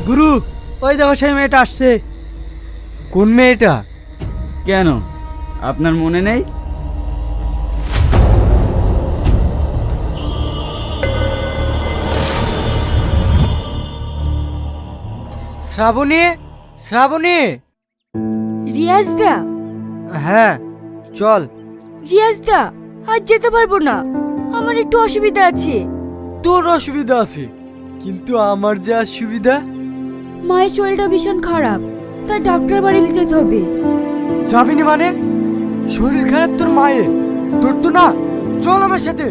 গুরু, ওই দেখো সেই মেয়েটা আসছে। কোন মেয়েটা? কেন, আপনার মনে নেই? শ্রাবণী, শ্রাবণী। রিয়াজ দা, হ্যাঁ চল। রিয়াজ দা, আজ যেতে পারবো না, আমার একটু অসুবিধা আছে। তোর অসুবিধা আছে, কিন্তু আমার যে আর সুবিধা। মায়ের শরীরটা ভীষণ খারাপ, তাই ডাক্তার বাড়ি যেতে হবে। যাবিনি মানে? শরীর খারাপ তোর মায়ের, তোর তো না। চল আমার সাথে।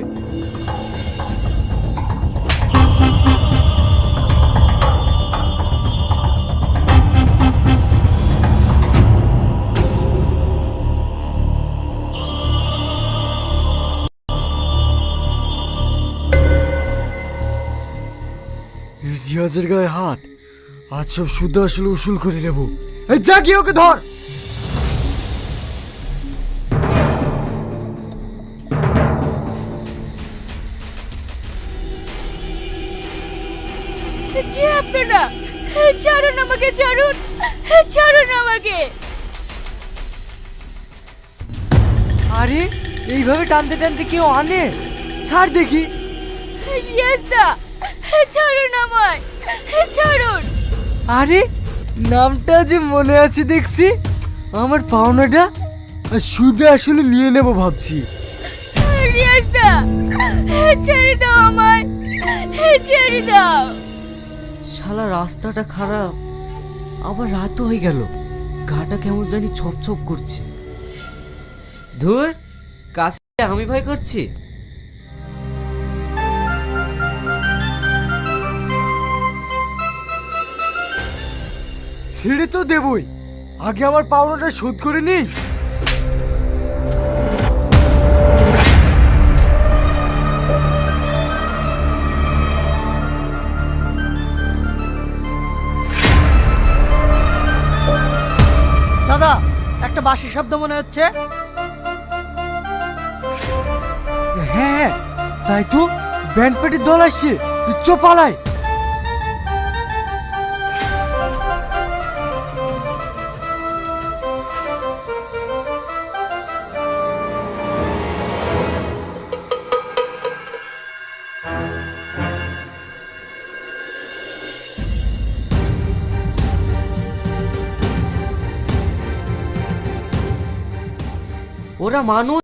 রিয়াজের গায়ে হাত, আজ সব শুদ্ধ আসলে উসুল করে নেব। এই যা গিয়ে ওকে ধর। কে আপনারা? ছাড়ুন আমাকে, ছাড়ুন, ছাড়ুন আমাকে। আরে এইভাবে টানতে টানতে কেউ আনে? ছাড় দেখি। রিয়াজ দা, ছাড়ুন আমায়, ছাড়ুন। আরে নামটা যে মনে আছে দেখছি। আমার পাওনাটা শুধু আসলে নিয়ে নেব ভাবছি। রিয়াজ দা, ছেড়ে দাও আমায়, ছেড়ে দাও। শালা রাস্তাটা খারাপ, আবার রাতও হয়ে গেল, গাটা কেমন জানি ছপ ছপ করছে। ধুর, কাছে আমি ভয় করছি। ছেড়ে তো দেবই, আগে আমার পাওনাটা শোধ করে নিই। দাদা, একটা বাঁশির শব্দ মনে হচ্ছে। হ্যাঁ হ্যাঁ, তাই তো ব্যান্ড পার্টির দল আসছে। পালাই। ওরা মানুষ